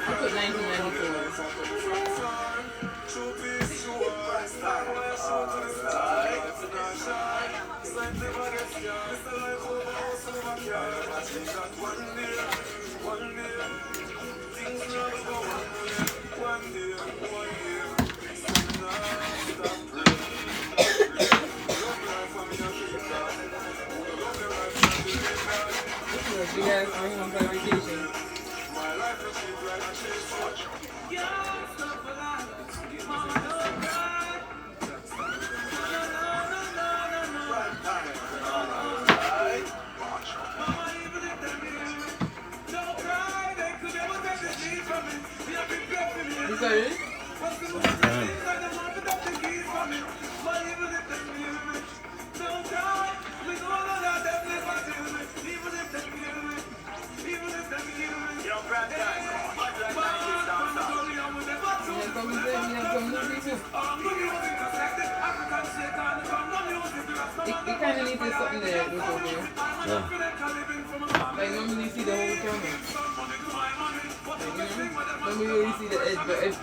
I put 1994. You guys bring home for vacation. You started? You kind of need to something there to look over here. Yeah. Like normally you see the whole camera. Like, you know? Normally you only see the edge, but edge.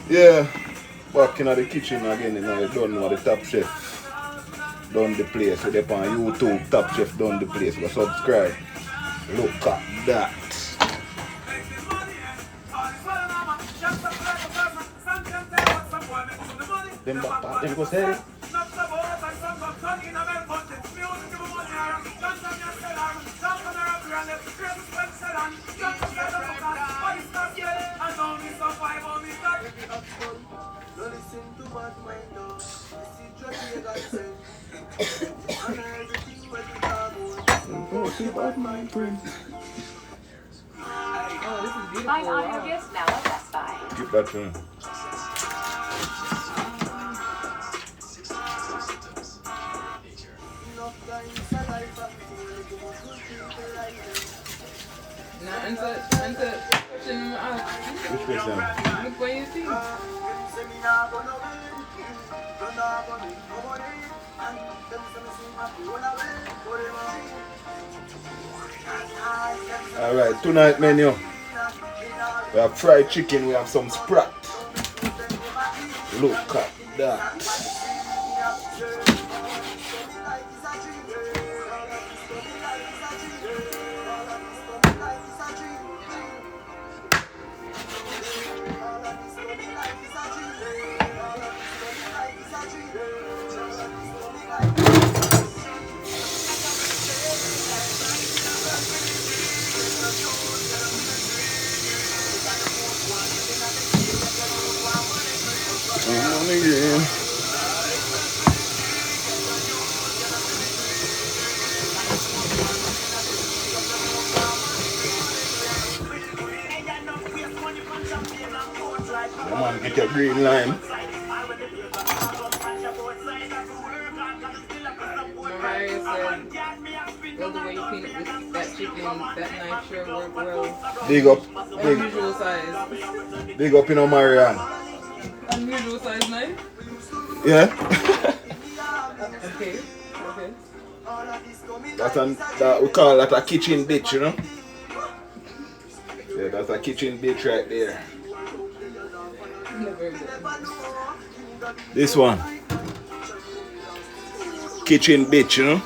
Yeah, back in the kitchen again, you know, you don't know the Top Chef Dundyplace. So they're on YouTube, Top Chef Dundyplace. Go subscribe. Look at that. Them back part, them go say. Oh, this is beautiful. Find audio gifts now at Best Buy. Keep that tune. Now, enter question number out. Which question? Look what you see. Alright, tonight menu. We have fried chicken, we have some Sprat. Look at that. Again. Come on, get your green lime. Mariah said, well, the way you clean up that chicken, that knife sure worked well. Big up. Unusual size. Big up, you know, Marianne. Unusual size knife? Yeah. Okay. That we call that a kitchen bitch, you know? Yeah, that's a kitchen bitch right there. Never good. This one. Kitchen bitch, you know?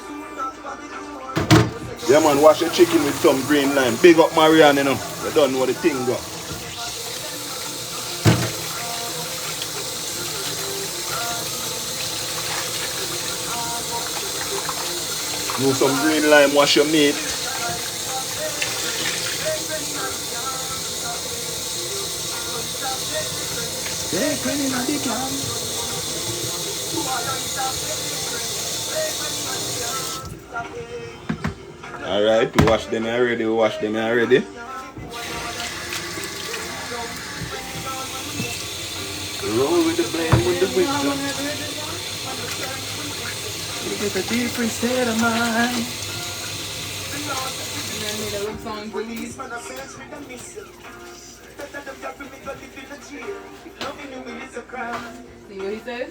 Yeah man, wash the chicken with some green lime. Big up Marianne, you know? You don't know the thing go. Use some green lime, wash your meat. Alright, we wash them already, Roll with the blame, with the wisdom. You get a different state of mind. And then made a love song to leave. See what he said?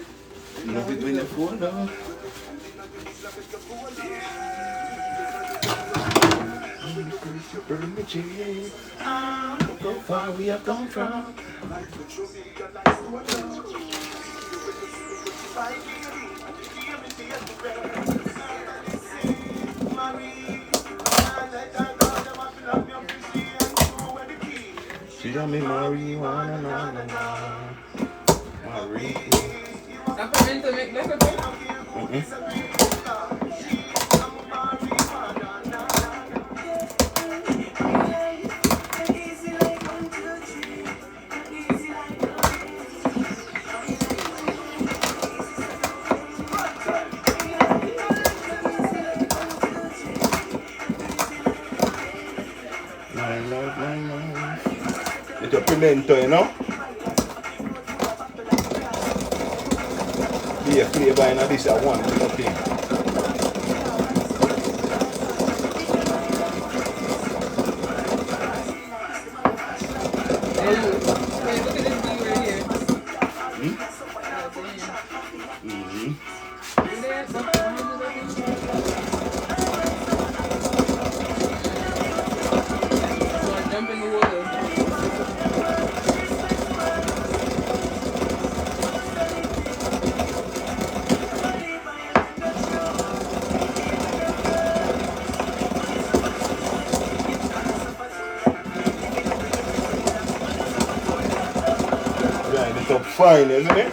Love it when you fall down. Look how far we have come from. She got me marijuana, na na na. Peppermint make better pepper? It's a pimento, you know? Be a flavor in this one little thing. Hey, look at this bee right here. Jump in the water. Grind it up fine, isn't it?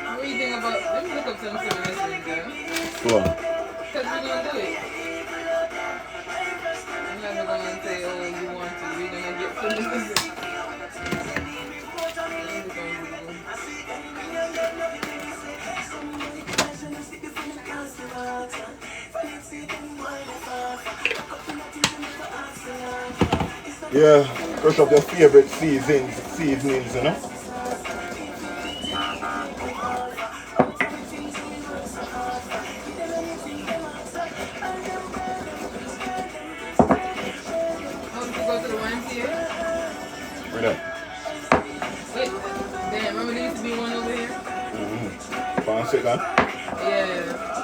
What do you think about? Let me look up some recipes there. Go on. Because we're gonna do it. I'm never gonna say, oh, you want to. We're gonna get some recipes. Yeah, crush up your favorite seasonings, you know? Go to the YMCA? Where that? Wait, damn, remember there used to be one over here? Mm-hmm. 1 second. Yeah.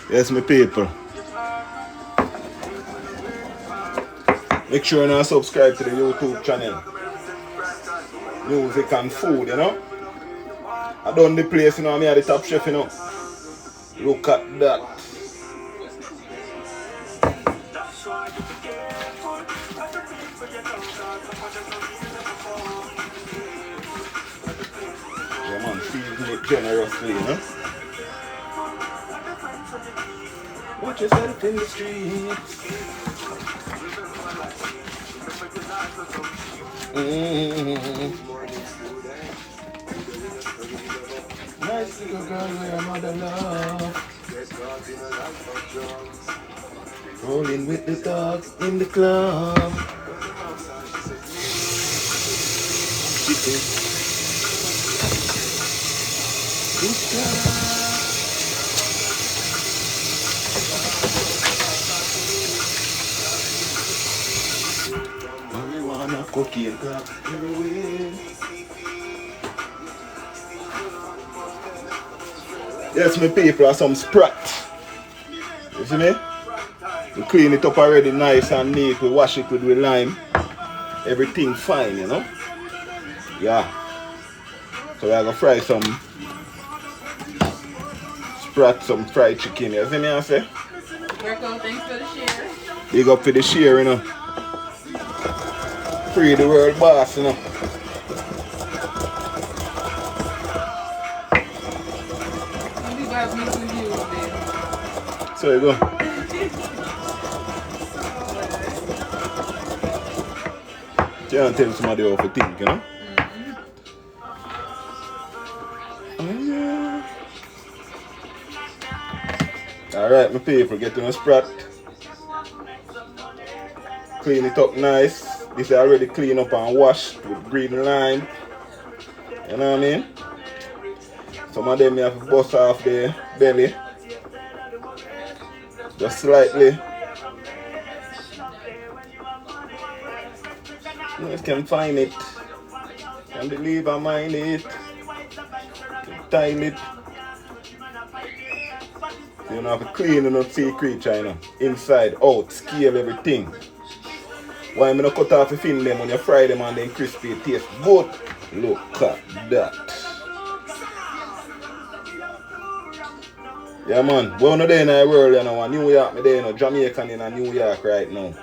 Yes, my people. Make sure you now subscribe to the YouTube channel. Music and food, you know? I done the place, you know, me are the top chef, you know. Look at that. Yeah, man, season it generously, you know? Watch yourself in the streets. Nice little girl with her mother love. Rolling with the dogs in the club. Good girl. Marijuana, cocaine, crack, heroin. Yes, my people are some Sprat. You see me? We clean it up already nice and neat. We wash it with lime. Everything fine, you know? Yeah. So we're gonna fry some Sprat, some fried chicken. You see me I say? Marco, thanks for the share. Big up for the share, you know. Free the world boss, you know. Some people have mixed reviews, babe. So you go. Can't tell somebody how to think, you know? Oh, yeah. Alright, my people, get to a Sprat. Clean it up nice. This is already clean up and washed with green lime. You know what I mean? Some of them you have to bust off the belly. Just slightly. You can find it. Can believe I mind it. Time it. You don't have to clean enough sea creature, you know. Inside, out, scale everything. Why am I not cut off the fin them when you fry them and then crispy it taste good? Look at that. Yeah man, we're not there in the world, you know. New York, me there, you know. Jamaican in New York right now.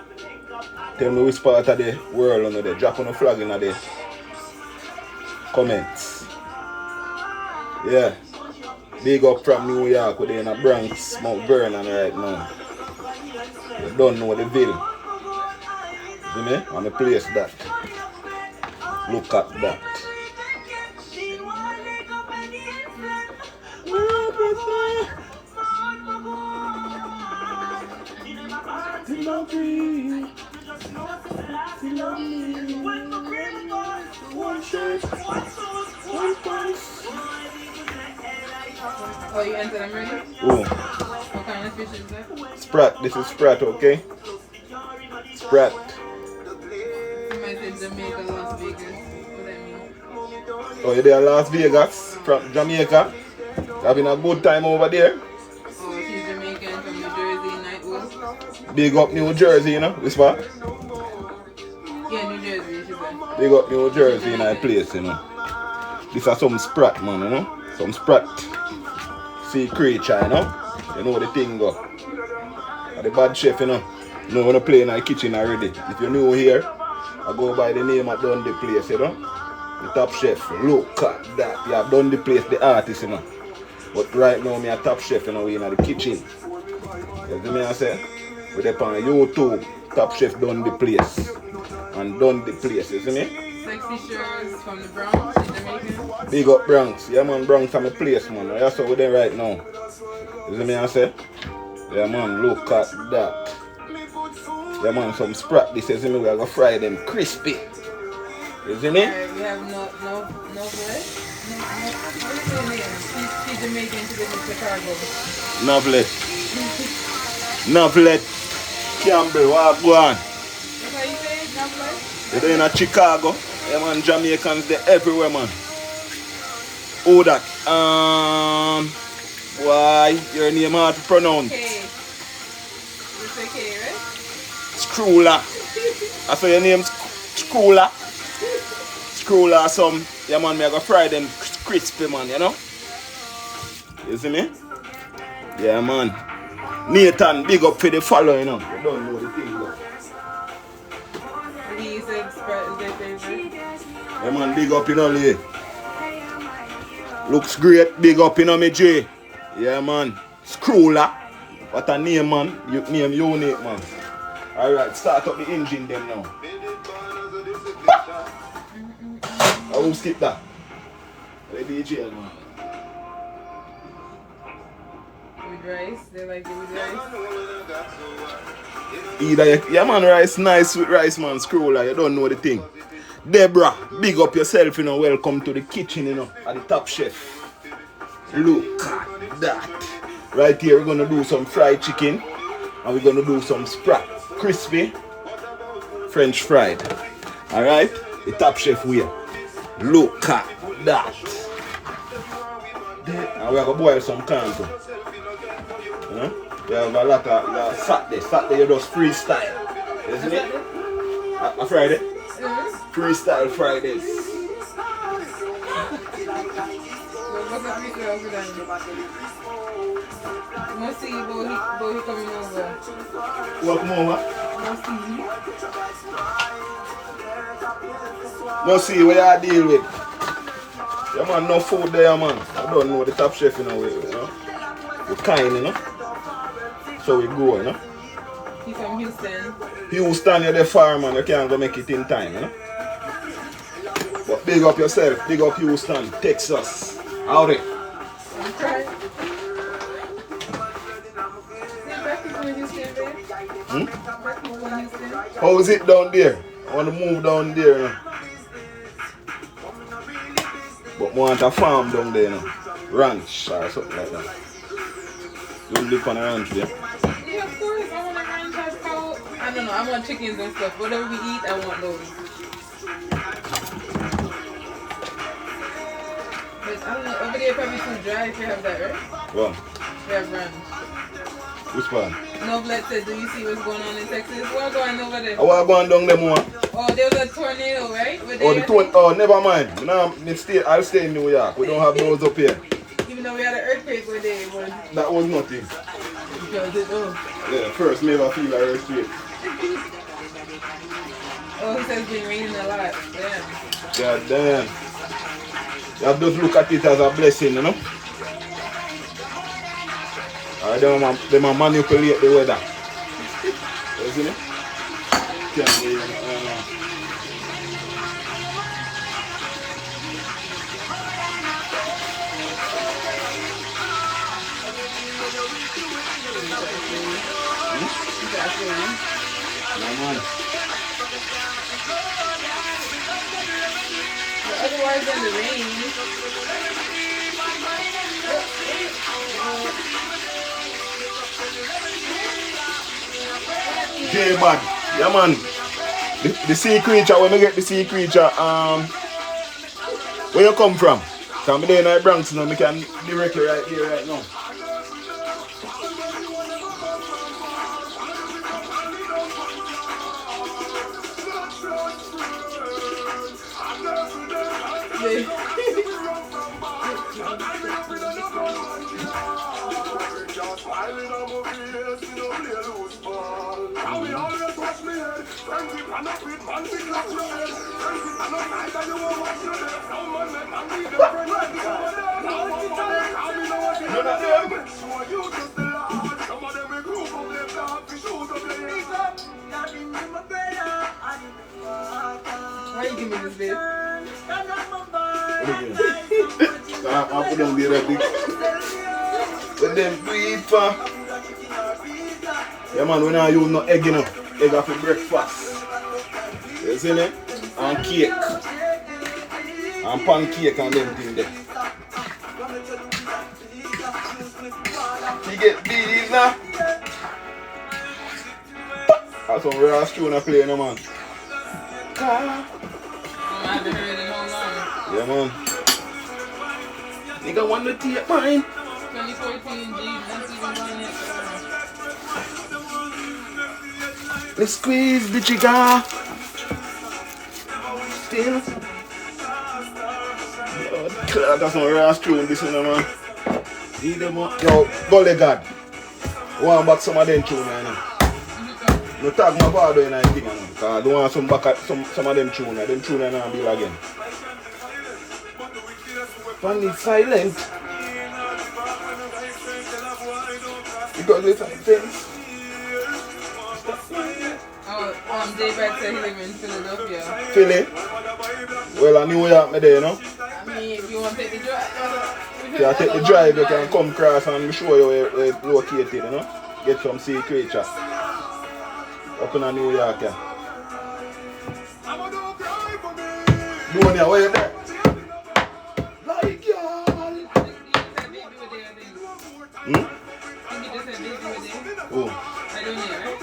Tell me which part of the world under there. Drop on the flag in the comments. Yeah. Big up from New York, we're in the Bronx, Mount Vernon right now. You don't know the Ville. See me? And the place that. Look at that. Oh, you enter them ready? Oh. What kind of fish is that? Sprat. This is Sprat, okay? Sprat. Somebody said Jamaica, Las Vegas. What that mean? Oh, you're there in Las Vegas from Jamaica. Having a good time over there. Oh, she's Jamaican from New Jersey, Nightwood. Big up New Jersey, you know? This part? Yeah, New Jersey, she said. Big up New Jersey in that place, you know. This is some Sprat, man, you know? Some Sprat. Sea creature, you know? You know the thing go. The bad chef, you know? You know when I play in the kitchen already. If you're new here, I go by the name of TopChefDundyplace, you know? The top chef. Look at that. You have TopChefDundyplace, the artist, you know? But right now, me a top chef, you know, we in the kitchen. You see me I say? We're up on YouTube, TopChefDundyplace. And Dundyplace, you see me? Sexy shirts from the Bronx, in Jamaica. Big up Bronx. Yeah man, Bronx from the place, man. That's what we're there right now. You see me I say? Yeah man, look at that. Yeah man, some Sprat. This is me, we're gonna fry them crispy. You see me? Alright, we have no bread. What is her name? She's Jamaican, she lives in Chicago. Novelet. Novelet. Campbell, what go on? That's how you say it, Novelet? You're in Chicago. Yeah man, Jamaicans, they're everywhere, man. Who that? Why? Your name hard to pronounce. K. You say K, right? Scroola. I saw your name Scroola. Scroola some. Yeah man, me I go fry them crispy, man, you know? You see me? Yeah man. Nathan, big up for the follow, you know. You don't know the thing, though. He said Sprat is their favorite. Yeah man, big up, you know, Lee. Looks great, big up, you know, me J. Yeah man. Scroola. What a name, man. Name unique, man. Alright, start up the engine then now. I won't skip that. The DJ, man. With rice, they like it with rice. Yeah man, rice nice with rice, man. Scroola, you don't know the thing. Deborah, big up yourself, you know. Welcome to the kitchen, you know, at the Top Chef. Look at that. Right here, we're gonna do some fried chicken, and we're gonna do some Sprat, crispy, French fried. Alright, the Top Chef way. Look at that. And we're gonna boil some corn too. You know, we have a lot of Saturday. Saturday, you just freestyle. Isn't it? A Friday? Freestyle Fridays. What's the freestyle for them? Must see boy coming over. Welcome over. Must see. Must see what you deal with. Yeah man, no food there, man. I don't know the Top Chef in a way, you know. We're kind, you know. So we go, you know. He's from Houston. Houston, you're the far, man. You can't go make it in time, you know. But big up yourself. Big up Houston, Texas. Howdy. I'm trying. move in Houston, babe? Hmm? Let's move in Houston. How is it down there? I want to move down there. You know? But I want a farm down there, you know? Ranch or something like that. You want to live on a ranch there? Yeah, of course. I want a ranch, have cow. I don't know. I want chickens and stuff. Whatever we eat, I want those. But I don't know. Over there, probably too dry if you have that, right? What? We have ranch. Which part? No blood said, do you see what's going on in Texas? What's going over there? I want to go on down there more. Oh, there was a tornado, right? Never mind. I'll stay in New York. We don't have those up here. Even though we had an earthquake where they was. That was nothing. Because it, oh. Yeah, first never feel an earthquake. Oh, he says it's been raining a lot. Damn. God damn. You have to just look at it as a blessing, you know? They might manipulate the weather. You see me? Otherwise than the rain. J-Man. Yeah, man. The sea creature, when we get the sea creature, where you come from? Because I'm there in the Bronx now, we can directly right here, right now. Why you give me this bit? I'll put down there, but them breathe for. Yeah, man, we don't use no egg, you know. Egg for breakfast. You see me? And cake. And pancake and them things there. You get these now? That's some real tune I play, no man. I haven't heard it in how long. Yeah, man. Nigga want to take mine. 2014, G, that's even one yet. Let's squeeze the jigger. Still. Oh, that's some real tune, this one, man. Need them up. Yo, Golly God. Want back some of them tune, man. No tag my father in anything, man. Because I don't want some back at some of them tune. Them tune and I'll be again. Funny silent. Because it's a fence. Oh, J-Bag said he live in Philadelphia. Philly? Well, I New York, me there, you know? I mean, if you want to take the drive, if you take the drive, you can come across and show you where it's located, you know? Get some sea creature. Up in New York, yeah. Donia, where you there? Like, y'all. Hmm? Oh. I don't hear, right?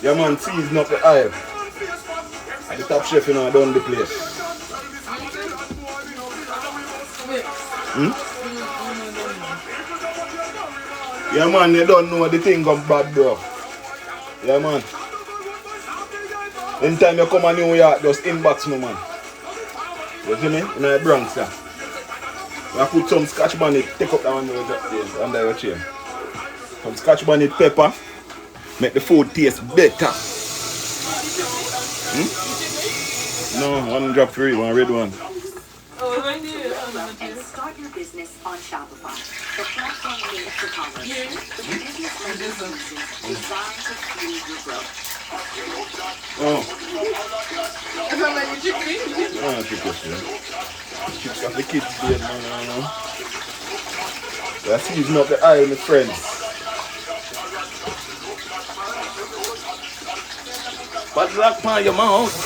Yeah, man, season up the aisle. At the top chef, you know, done the place. Hmm? Yeah, man, you don't know the thing come bad, bro. Yeah, man. Anytime you come to New York, just inbox me, man. You see me? In the Bronx, yeah. I put some Scotch bonnet, take up that one there, under your chair. Some Scotch bonnet pepper, make the food taste better. Hmm? No, one drop free, one red one. Oh, right there. And start your business on Shopify. The platform made for commerce. Your business is designed to fuel your growth. Oh. Is that like your chicken? I don't think it's Chips of the kids did, man, you know. That's season up the oil, my friends. Bad luck, man, your mouth.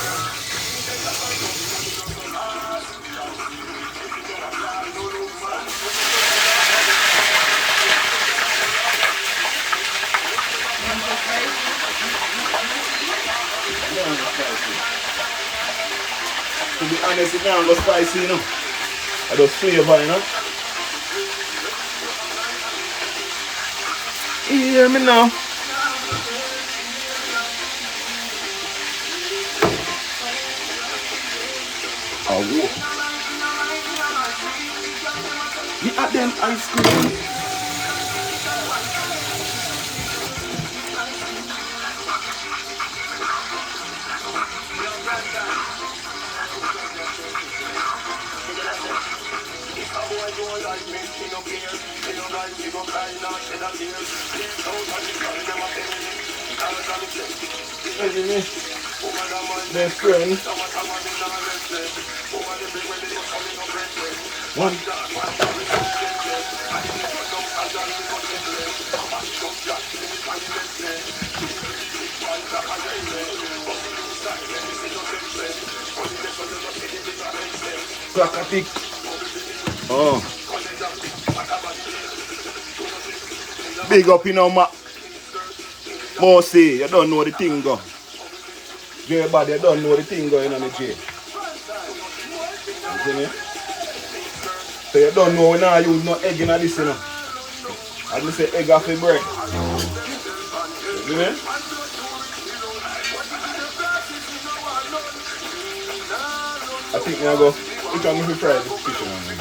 To be honest, it don't go spicy, you know. I just flavor, you know. You hear me now? Oh, whoa. You at them ice cream. Best friend. One. Clacatic. Oh. Big up, you know, Mossy, you don't know the thing go. J body, you don't know the thing going on the J. You see me? So you don't know when I use no egg in this, you know. I just say egg off the bread. You see me? I think I go, which one if we try this chicken on me?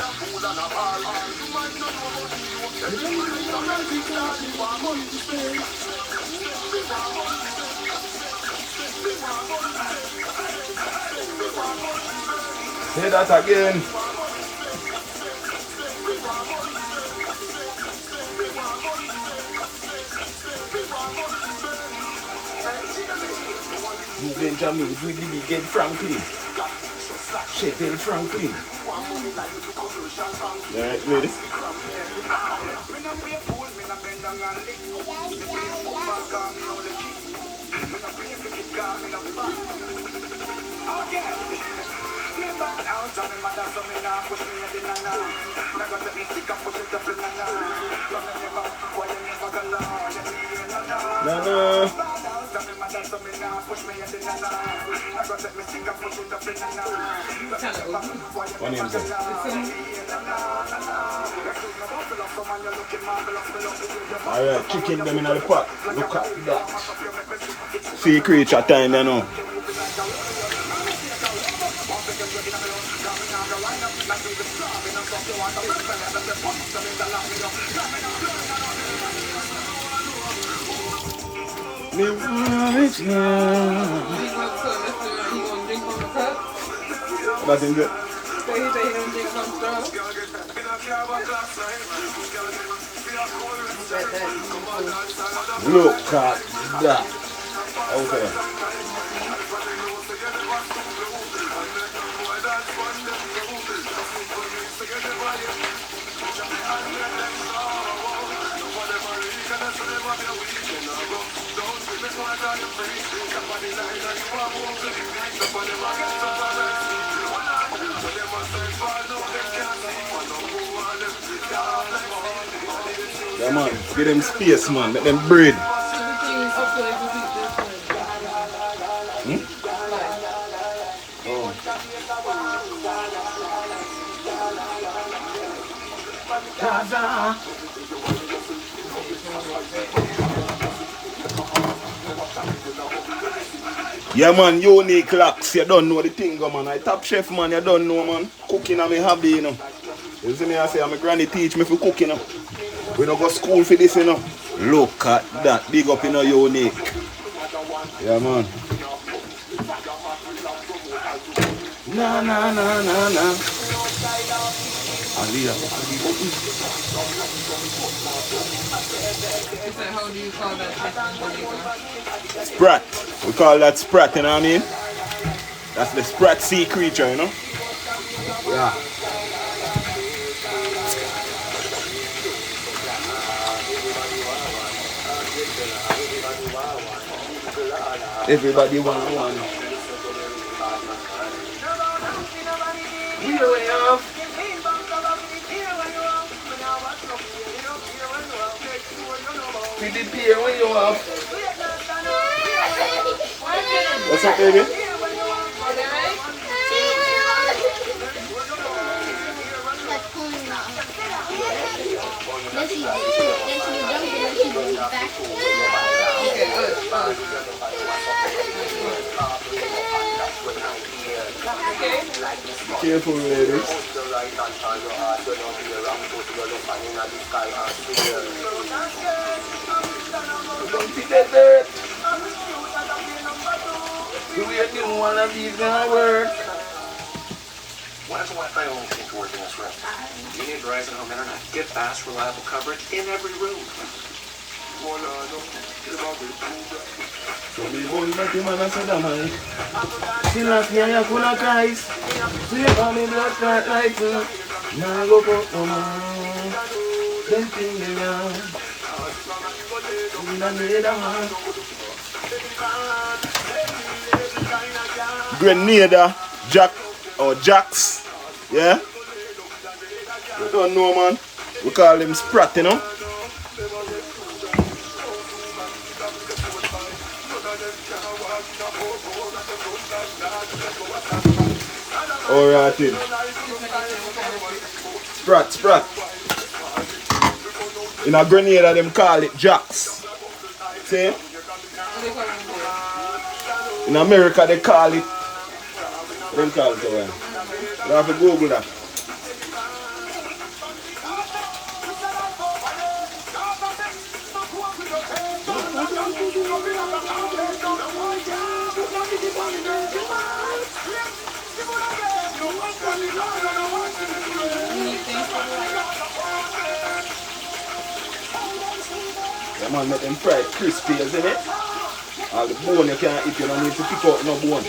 Say that again. You Benjamin, we did get Franklin. Sheffield Franklin. Alright, ready? No. What name is it? Alright, chicken them in the pot. Look at that. See creature time, you know. Me want it now. That's in good. So he said he don't drink no straw. Look at that. Okay. Yeah, man, give them space, man, let them breathe. Yeah, man, unique locks, you don't know the thing, man. I top chef, man, you don't know, man. Cooking is my hobby, you know. You see me, I say, my granny teach me for cooking, you know. We don't go school for this, you know. Look at that, big up, you know, unique. Yeah, man. Na. How do you call that? Sprat. We call that Sprat, you know what I mean? That's the Sprat sea creature, you know? Yeah. Everybody want one. Here we are. With the beer when you have. What's up, baby? Careful, ladies. Don't see that dirt. Do we do one of these gonna work? Why does Wi-Fi only seem to work in this room? You need Verizon Home Internet. Get fast, reliable coverage in every room. So we won't let him answer the man. She left me and you couldn't cry. Sleep on me blood clot like now go for then thing me now. Grenada, Jack or Jacks, yeah? You don't know, man. We call him Sprat, you know? Alright, then. Sprat. In a Grenada, them call it Jacks. See? In America, they call it. They call it, you have to Google that. Yeah, man, make them fried crispy, isn't it? All the bone you can't eat, you don't need to pick out no bone.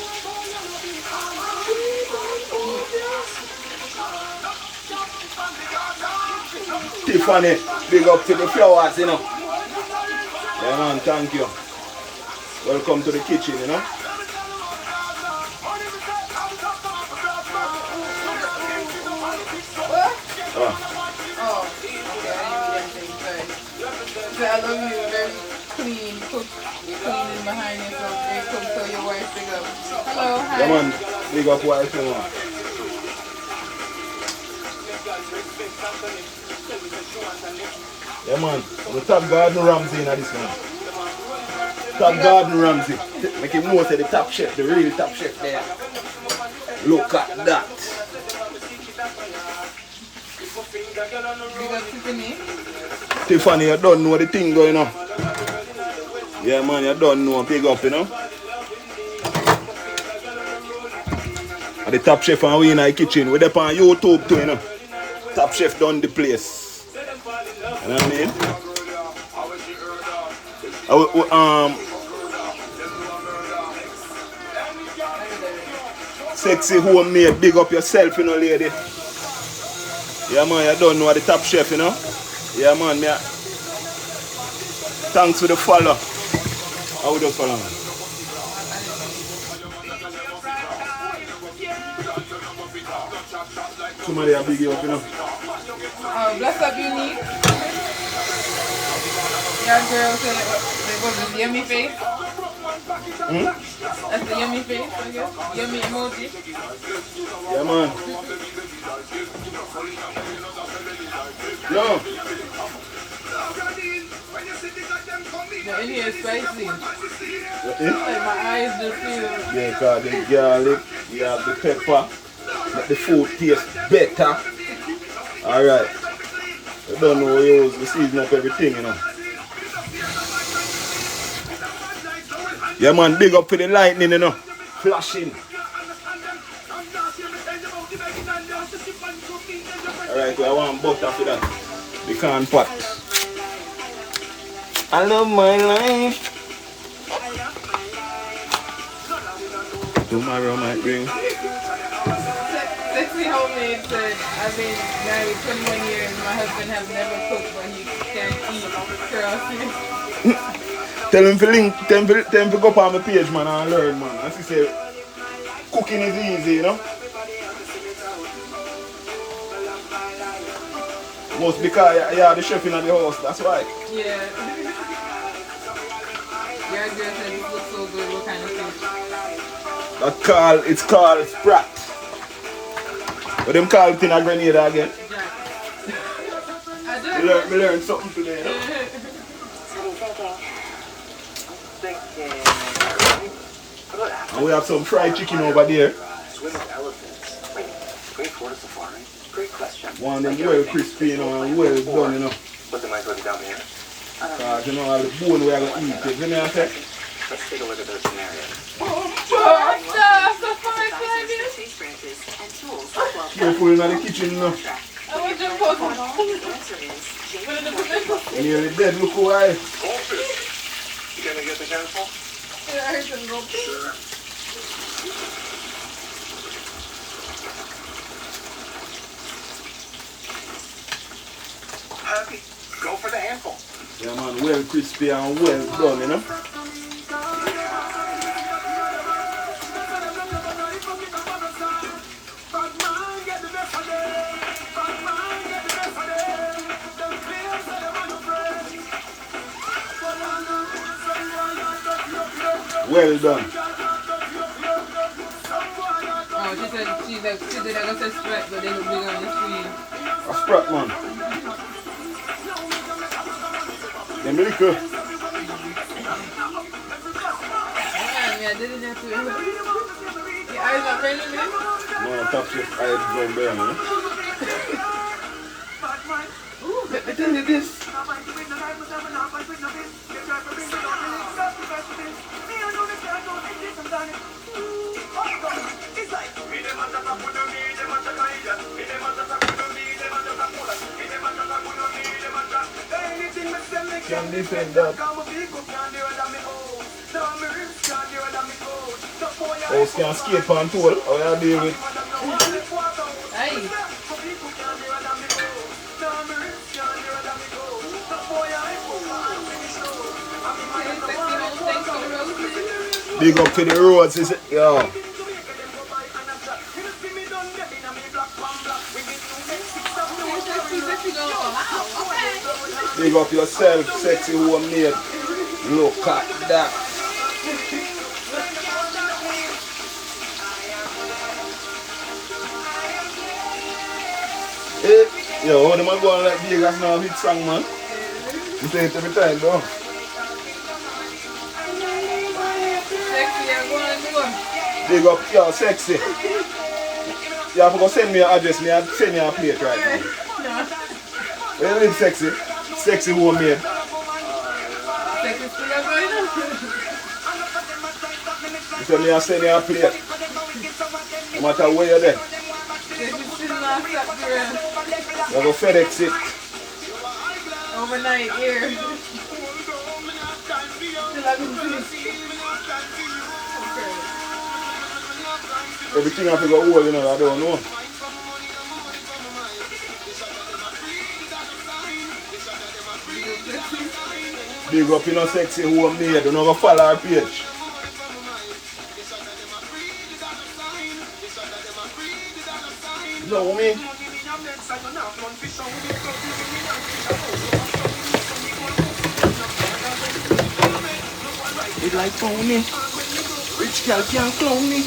Tiffany, big up to the flowers, you know. Yeah, man, thank you. Welcome to the kitchen, you know. I love you, very clean, cook, you're cleaning behind you, so very cook, so your wife big up. Hello, hi. Yeah, man, big up wife, you know. Yeah, man, we top Gordon Ramsay in this one. Top Gordon Ramsay. Make him know say the top chef, the real top chef there. Look at that. Big up Tiffany. Tiffany, you don't know the thing going on. Yeah, man, you don't know. Big up, you know. And the top chef and we in the kitchen. We're up on YouTube too, you know. TopChefDundyplace. You know what I mean? Sexy homemade, big up yourself, you know, lady. Yeah, man, you don't know the top chef, you know. Yeah, man, me. Thanks for the follow. How do you follow me? Somebody a big you up, you know. Bless up Unique. Your girl said it was a yummy face. That's the yummy face, I guess. Yummy emoji. Yeah, man. No. No, in here is spicy. What is? Like my eyes just feel. Yeah, because the garlic, you have the pepper, make the food taste better. Alright. You don't know you use to season up everything, you know. Yeah, man, big up for the lightning, you know. Flashing. Alright, I want butter for that. The can pot. I love my life. Tomorrow might bring. Sexy Homemade said, I've been married 21 years. My husband has never cooked, but he can't eat curls. Tell him to link, tell him to go up on my page, man, and learn, man. As he say, cooking is easy, you know. Most because you're the chef in the house, that's why. Yeah. Your girl said this looks so good. What kind of fish? It's called Sprat. But them call it in a Grenada again. Jack. I We learned something today, you know? And we have some fried chicken over there. Swim with elephants. Great Florida safari. Great question. One of them well crispy, you know, and well done, you know. But they might put it down here. Because, you know, all the bone we are going to eat, you know what I'm saying? Let's take a look at those scenarios. Careful in the kitchen, you know. I want to post Nearly dead, look who I. Goldfish. You gonna get the handful? Sure. Happy. Go for the handful. Yeah, man, well crispy and well done, you know. Well done. Oh, she said she did I go say Sprat, but they look big on the screen. A Sprat, man. Them liquor. Yeah, I didn't have to. Your eyes not burning me? No, top chef, I had to go burn, you know. Ooh, let me tell you this. Can defend that. Oh, can skate on tool. How you deal with? Hey. Big up for the roads, is it? Yo. Big up yourself, sexy homemade. Look at that. Hey, yo, how them a go on like Vegas now hit song, man? You say it every time, though. Sexy, I'm going to go. Big up, yo, sexy. You have to go send me your address, me I'll send you a plate right now. Where you live, sexy? Sexy homemade. Sexy still going on. You say me I'll send you a plate. No matter where you're there. Sexy still not stop doing. You go FedEx it. Overnight here. Still having this. Everything have to go hold, you know, I don't know. Big up, you know, sexy homemade. Don't go follow our page. You know me? It like phony. Rich girl can't clone me.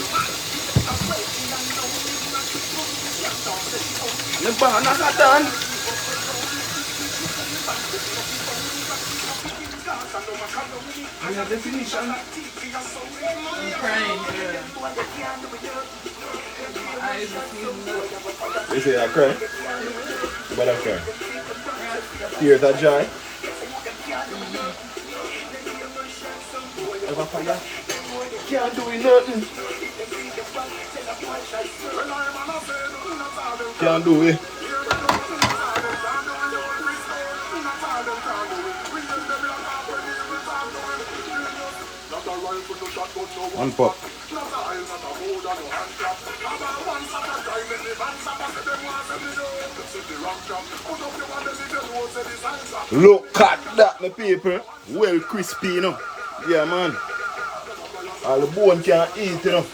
The bananas are done. I have definition. I'm crying. Yeah. My eyes are seeing up. You say I cry? But I cry. Tears of joy. Ever fire? Can't do nothing. Can't do it. One pop. Look at that, my people. Well crispy, you know. Yeah, man. All the bone can't eat, you know.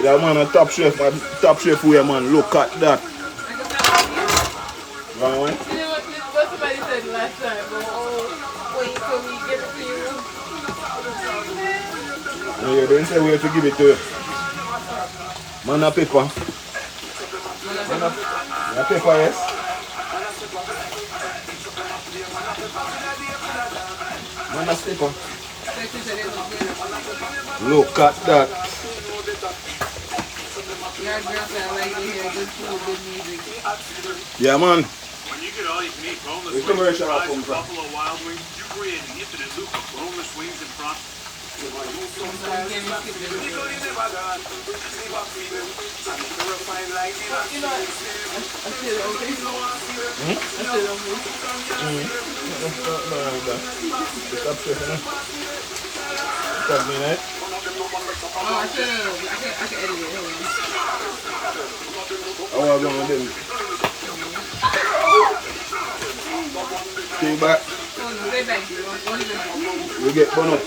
Yeah, man, a top chef way, man. Look at that. Right, man? You know what somebody said last time? Wait till we give it to you. Yeah, they didn't say where to give it to you. Man, a pepper. Man, a pepper, yes. Man, a pepper. Look at that. Yeah, man. When you get all you can eat boneless The wings commercial and fries come from from. Buffalo Wild Wings, you create an infinite loop of boneless wings and fries. You know, I said okay. I said okay. Top chef, you know. Stop me, right? Oh, I can edit it. How are you going to do? Stay back. Stay back. You get bun up.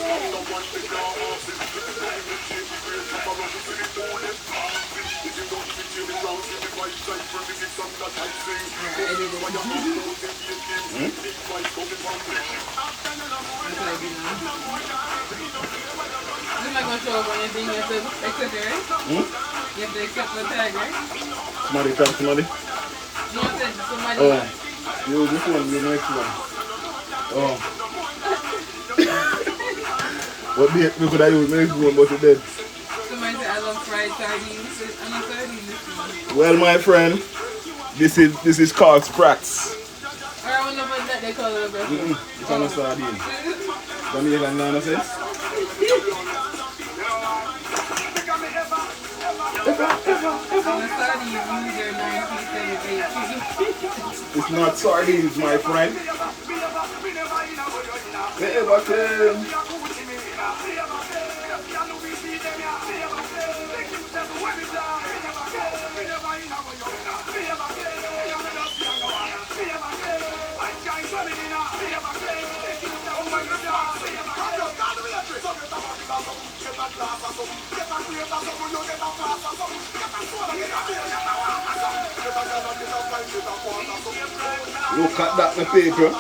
I'm not going to show up on anything. You have to accept it, right? You have to accept the tag, right? Somebody tag somebody. No, I said somebody. Oh. You this one, you next one. Oh. What we could have used next one, but you did. Somebody said I love fried sardines. I'm not sardines. Well, my friend, this is called Sprats. Or I wonder what that they call it. It's on a sardine. Jamaican nonsense. It's not sardines, my friend. Look at that, my people.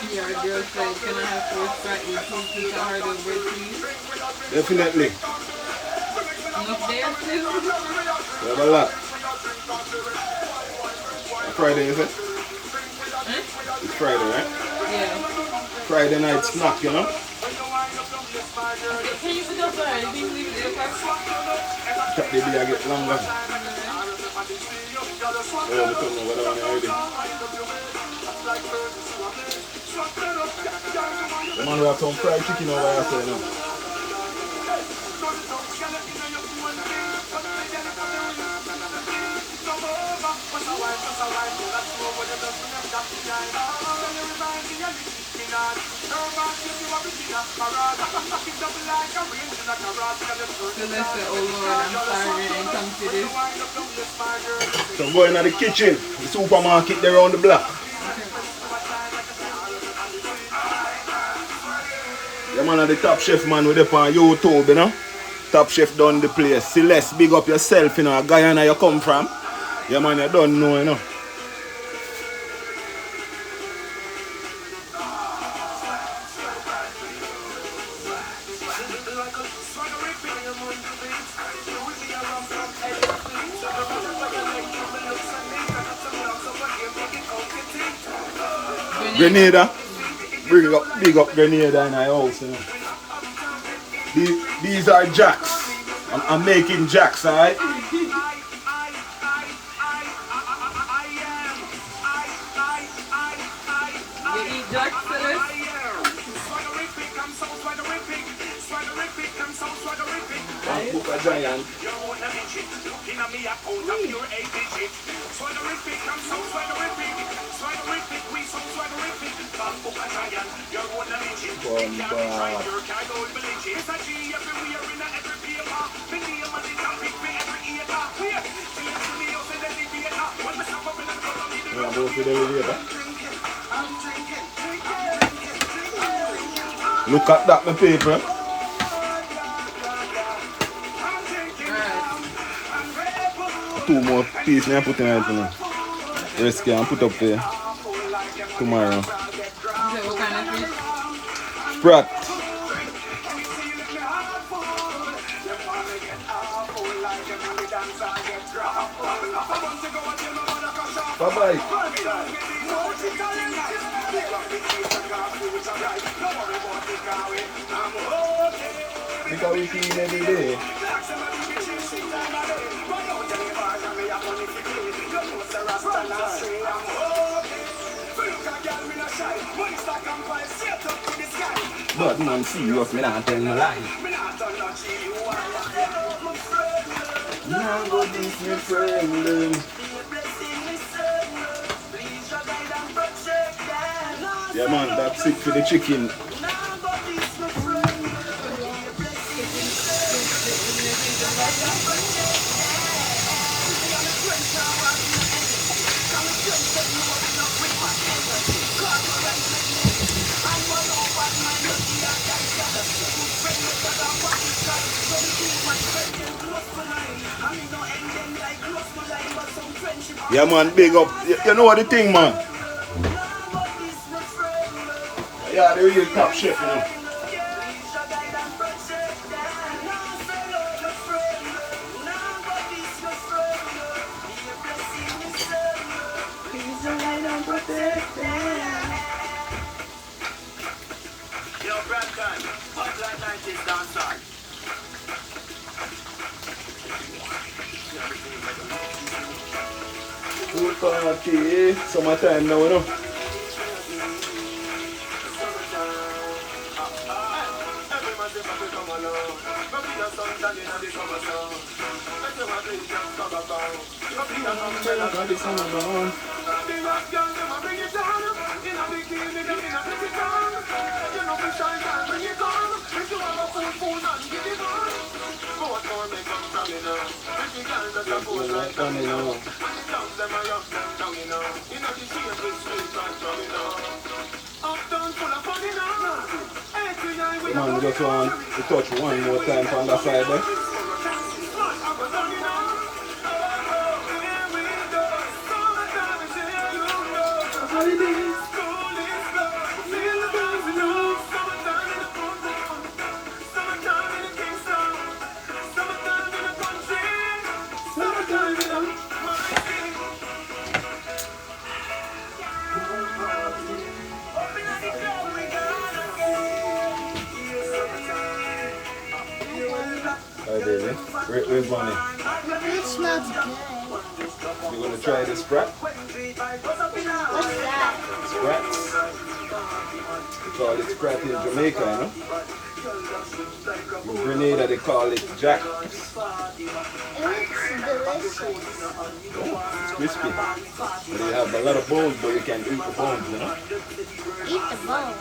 Yeah, our girl said, can I have 4 Sprat with 2 pieces of hard and bread, please? Definitely. Enough there, too? We have a lot. Friday, is it? It's Friday, right? Yeah. Friday night snack, you know? Can you put up there? Do you leave it in the car? That baby I get longer. Oh, we don't know what I want already. The man we have some fried chicken over here, so you know. Celeste, oh Lord, I'm starving and come to this. So I'm going to the kitchen, the supermarket there around the block. The man at the Top Chef man with up on YouTube, you know. Top Chef done the place. Celeste, big up yourself, you know. Guyana you come from. Yeah man, you don't know, you know. Grenada. Big up Grenada in our house, you know. These are jacks. I'm making jacks, alright? You eat jack, Celeste? Book a giant. go to the elevator. Look at that, my paper. Two more pieces I put in it now. Rest can put up there tomorrow. What kind of fish? Sprat. Bye bye. Because we feel every day. But man, serious, me not tell no lie. Now go this my friend. Yeah man, that's it for the chicken. Yeah man, big up. You know what the thing, man? Yeah, the real top chef, you know. Yo, Brad time. Hot like 90s dancehall. Pool party, summertime now, you know. Man, we just want to touch one more time from that side there. Hi baby, where's money? It smells good. You gonna try this Sprat? What's that? Sprat? They call it Sprat in Jamaica, you know? In Grenada they call it Jack. It looks delicious. It's crispy. But they have a lot of bones, but you can eat the bones, you know? Eat the bones.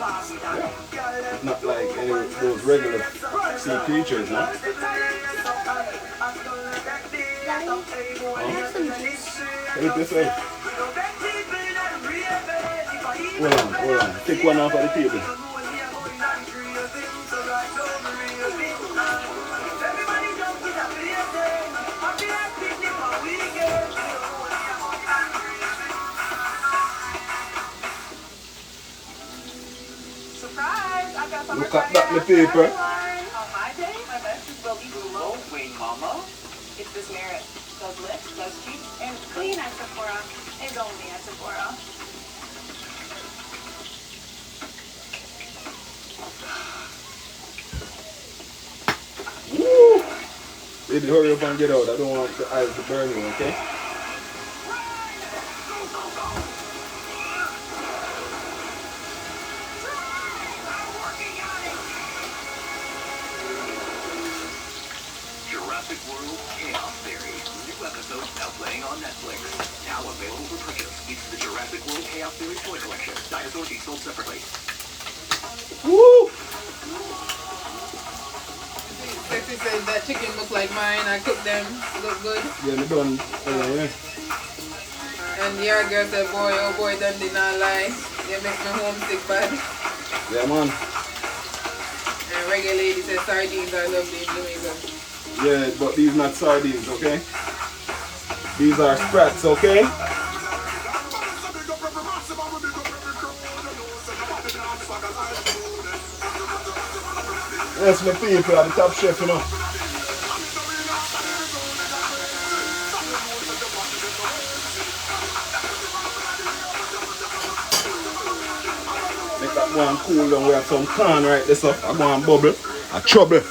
It's not like any of those regular sea creatures, no? Daddy, I have some juice. Help yourself. Hold on. Take one off of the table. Look at that, my paper. On my day, my besties will be Google, Wing Mama. It's this merit. Does lift, does cheap, and clean at Sephora, and only at Sephora. Woo! Baby, hurry up and get out. I don't want the eyes to burn you, okay? Jurassic World Chaos Theory. New episodes now playing on Netflix. Now available for purchase. It's the Jurassic World Chaos Theory toy collection. Dinosaurs each sold separately. Woo! Sexy said that chicken look like mine. I cooked them. Look good. Yeah, me done. Yeah. And your girl said, boy, oh boy, don't did not lie. You make me homesick bad. Yeah, man. And reggae lady said sardines are lovely in Jamaica. Yeah, but these not sardines, okay? These are sprats, okay? Yes, my people are the top chef, you know. Make that one cool down. We have some corn right there, so I'm going to bubble. A trouble.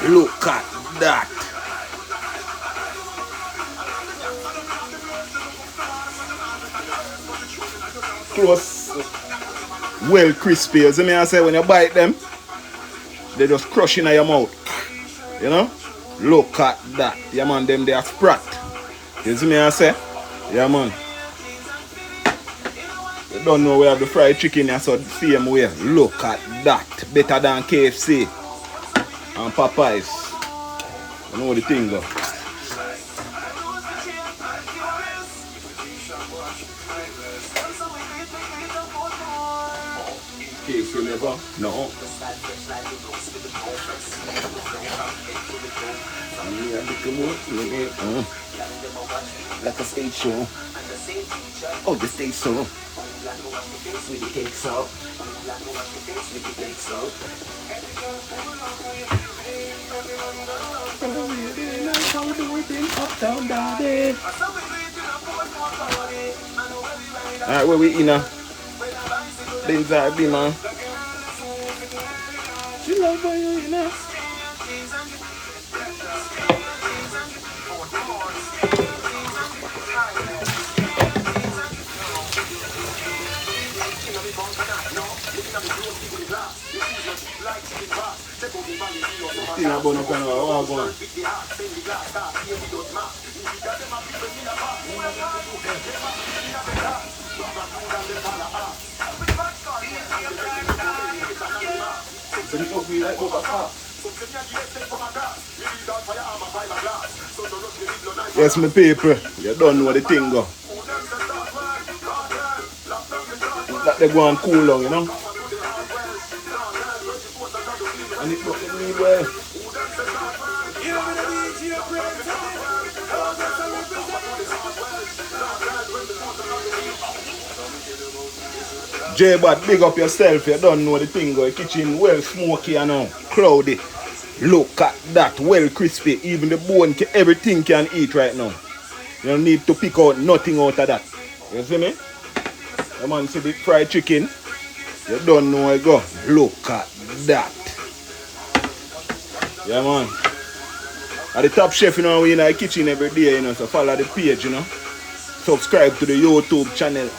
Look at that. Close. Well crispy. You see me I say when you bite them, they just crush in your mouth. You know? Look at that. Yeah man, them they are Sprat. You see me I say? Yeah man. You don't know we have the fried chicken here, so the same way. Look at that. Better than KFC and Popeyes. You know the thing though. KFC never? No. Like a stage show. Oh, the stage show. With the cake so. With the cake so. Alright, where we in now? Things are be man. She love how you in now. Thing about no kind of what going. Yes, my people, you don't know the thing go. That they go and cool down, you know. And it looks really well. J-Bad, big up yourself. You don't know the thing go. The kitchen well smoky and now cloudy. Look at that, well crispy. Even the bone, everything can eat right now. You don't need to pick out nothing out of that. You see me? The man see the fried chicken. You don't know where it go. Look at that. Yeah man. At the top chef, you know, we in the kitchen every day, you know, so follow the page, you know. Subscribe to the YouTube channel.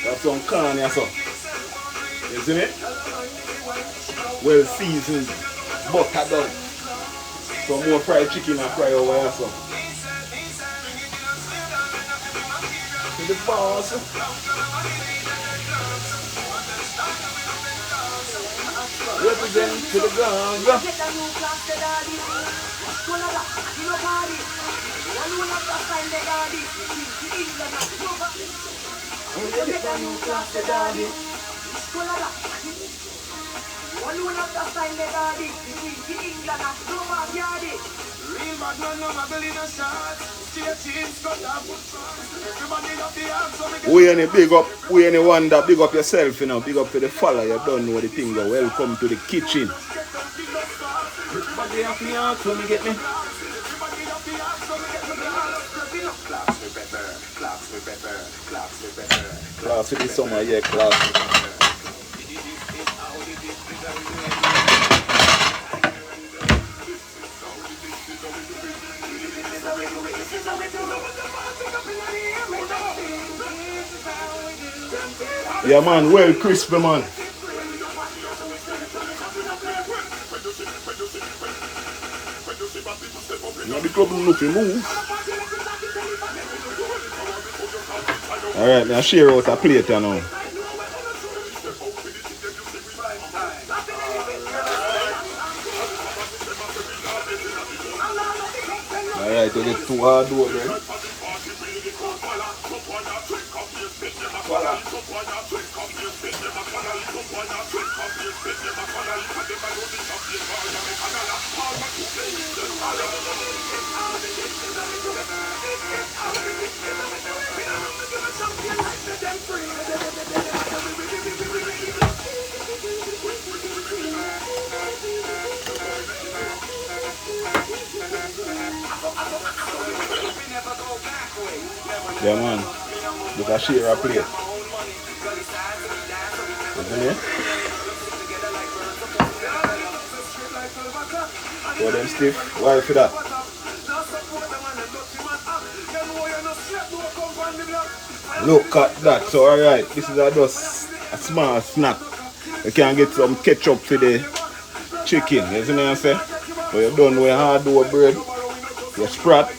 That's some corn here, so. You see me? Well seasoned, butter done. Some more fried chicken and fry over here, so. To the boss. Represent to the ground. We ain't big up, we ain't wonder, big up yourself, you know, big up to the follower, you don't know the thing, but welcome to the kitchen. Everybody have me out when you get me. Class with the summer, yeah, class. Yeah man, well crispy man. Now the trouble looking move. Alright, now share out a plate now. Alright, to the Two hard door bread. Yeah man, look at share a plate. Isn't it? So them stiff, why for that? Look at that, so alright, this is just a small snack. You can get some ketchup for the chicken, you see what I'm saying? So you're done with hard dough bread, your sprat,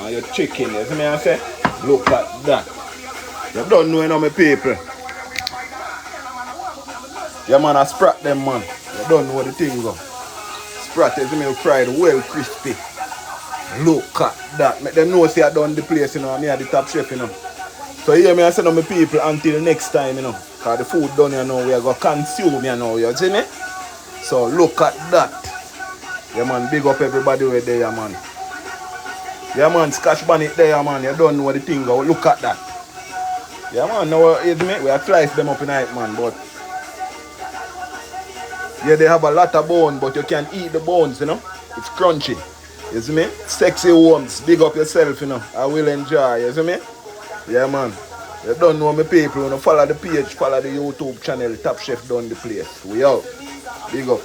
and your chicken, you see what I'm saying? Look at that. You don't know my people. Yeah man, I sprat them man. You don't know the thing go. Sprat is me fried well crispy. Look at that. Make them know say I done the place, you know, and me are the top chef, you know. So here me I say to my people until next time, you know. Cause the food done you know, we are gonna consume you know, you see me? So look at that. Yeah man, big up everybody right there, yeah, man. Yeah man, Scotch bonnet there, man. You don't know the thing go. Look at that. Yeah man, now you see me? We are slice them up in night, man, but yeah, they have a lot of bone, but you can't eat the bones, you know. It's crunchy. You see me? Sexy worms. Big up yourself, you know. I will enjoy, you see me? Yeah man. You don't know my people, you know. Follow the page, follow the YouTube channel, Top Chef Done the Place. We out. Big up.